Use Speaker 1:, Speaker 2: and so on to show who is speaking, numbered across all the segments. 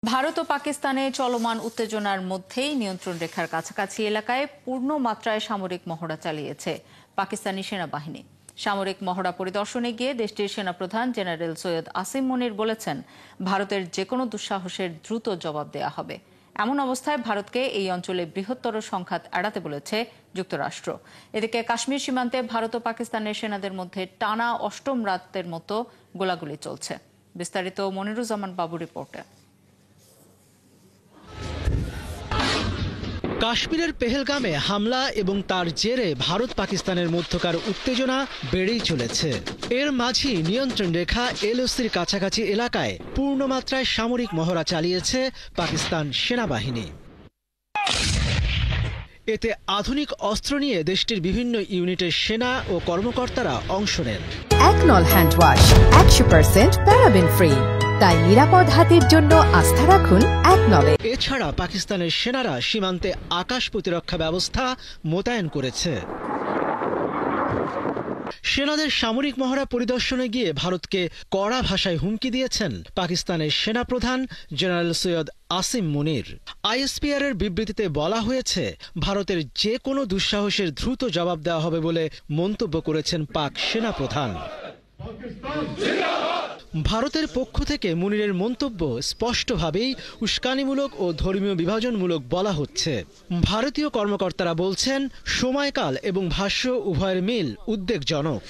Speaker 1: ভারত ও পাকিস্তানে চলমান উত্তেজনার মধ্যেই নিয়ন্ত্রণ রেখার কাছাকাছি এলাকায় পূর্ণ মাত্রায় সামরিক মহড়া চালিয়েছে পাকিস্তানি সেনাবাহিনী। সামরিক মহড়া পরিদর্শনে গিয়ে দেশটির সেনাপ্রধান জেনারেল সৈয়দ আসিম মনির বলেছেন, ভারতের যে কোনো দুঃসাহসের দ্রুত জবাব দেয়া হবে। এমন অবস্থায় ভারতকে এই অঞ্চলে বৃহত্তর সংঘাত এড়াতে বলেছে যুক্তরাষ্ট্র। এদিকে কাশ্মীর সীমান্তে ভারত ও পাকিস্তানের সেনাদের মধ্যে টানা অষ্টম রাতের মতো গোলাগুলি চলছে। বিস্তারিত মনিরুজ্জামান বাবুর রিপোর্টে।
Speaker 2: কাশ্মীরের পেহেলগামে হামলা এবং তার জেরে ভারত পাকিস্তানের মধ্যকার উত্তেজনা বেড়েই চলেছে। এর মাঝেই নিয়ন্ত্রণ রেখা এলওসির কাছাকাছি এলাকায় পূর্ণমাত্রায় সামরিক মহড়া চালিয়েছে পাকিস্তান সেনাবাহিনী। এতে আধুনিক অস্ত্র নিয়ে দেশটির বিভিন্ন ইউনিটের সেনা ও কর্মকর্তারা অংশ নেন।
Speaker 3: একনল হ্যান্ড ওয়াশ 100% প্যারাবেন ফ্রি, তাই নিরাপদ হাতের জন্য আস্থা রাখুন একনলে।
Speaker 2: এছাড়া পাকিস্তানের সেনারা সীমান্তে আকাশ প্রতিরক্ষা ব্যবস্থা মোতায়েন করেছে। সেনাদের সামরিক মহড়া পরিদর্শনে গিয়ে ভারতকে কড়া ভাষায় হুমকি দিয়েছেন পাকিস্তানের সেনাপ্রধান জেনারেল সৈয়দ আসিম মনির। আইএসপিআর এর বিবৃতিতে বলা হয়েছে, ভারতের যে কোনো দুঃসাহসের দ্রুত জবাব দেওয়া হবে বলে মন্তব্য করেছেন পাক সেনাপ্রধান। ভারতের পক্ষ থেকে মুনিরের মন্তব্য স্পষ্টভাবেই উস্কানিমূলক ও ধর্মীয় বিভাজনমূলক বলা হচ্ছে। ভারতীয় কর্মকর্তারা বলছেন, সময়কাল এবং ভাষ্য উভয়ের মিল উদ্বেগজনক।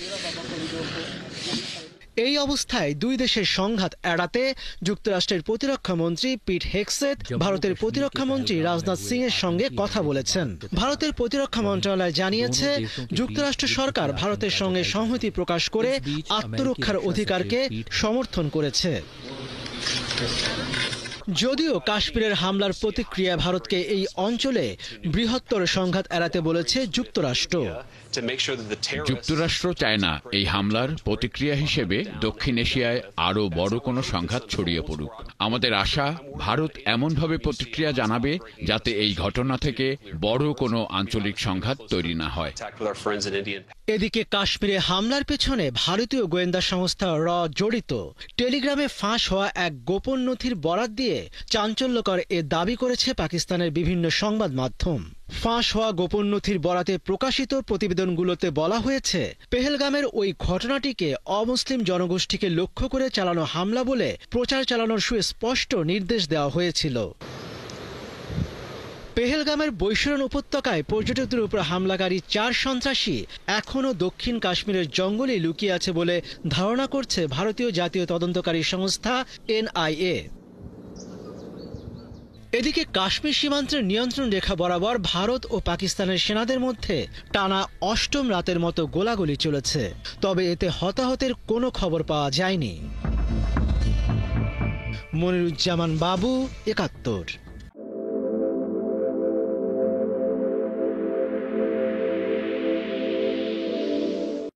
Speaker 2: এই অবস্থায় দুই দেশের সংঘাত এড়াতে যুক্তরাষ্ট্রের প্রতিরক্ষা মন্ত্রী পিট হেগসেথ ভারতের প্রতিরক্ষা মন্ত্রী রাজনাথ সিং এর সঙ্গে কথা বলেছেন। ভারতের প্রতিরক্ষা মন্ত্রণালয় জানিয়েছে, যুক্তরাষ্ট্র সরকার ভারতের সঙ্গে সংহতি প্রকাশ করে আত্মরক্ষার অধিকারকে সমর্থন করেছে। যদিও কাশ্মীরের হামলার প্রতিক্রিয়া ভারতকে এই অঞ্চলে বৃহত্তর সংঘাত এড়াতে বলেছে যুক্তরাষ্ট্র।
Speaker 4: যুক্তরাষ্ট্র চায় না এই হামলার প্রতিক্রিয়া হিসেবে দক্ষিণ এশিয়ায় আরও বড় কোনো সংঘাত ছড়িয়ে পড়ুক। আমাদের আশা, ভারত এমনভাবে প্রতিক্রিয়া জানাবে যাতে এই ঘটনা থেকে বড় কোনো আঞ্চলিক সংঘাত তৈরি না হয়।
Speaker 2: এদিকে কাশ্মীরে হামলার পেছনে ভারতীয় গোয়েন্দা সংস্থা র জড়িত। টেলিগ্রামে ফাঁস হওয়া এক গোপন নথির বরাত দিয়ে চাঞ্চল্যকর এ দাবি করেছে পাকিস্তানের বিভিন্ন সংবাদ মাধ্যম। ফাঁস হওয়া গোপন নথির বরাতে প্রকাশিত প্রতিবেদনগুলোতে বলা হয়েছে, পেহেলগামের ওই ঘটনাটিকে অমুসলিম জনগোষ্ঠীকে লক্ষ্য করে চালানো হামলা বলে প্রচার চালানোর সুস্পষ্ট নির্দেশ দেওয়া হয়েছিল। পেহেলগামের বৈশরণ উপত্যকায় পর্যটকদের উপর হামলাকারী 4 সন্ত্রাসী এখনও দক্ষিণ কাশ্মীরের জঙ্গলে লুকিয়ে আছে বলে ধারণা করছে ভারতীয় জাতীয় তদন্তকারী সংস্থা এনআইএ। এদিকে কাশ্মীর সীমান্তের নিয়ন্ত্রণ রেখা বরাবর ভারত ও পাকিস্তানের সেনাদের মধ্যে টানা অষ্টম রাতের মতো গোলাগুলি চলেছে, তবে এতে হতাহতের কোনো খবর পাওয়া যায়নি। মনিরুজ্জামান বাবু, ৭১।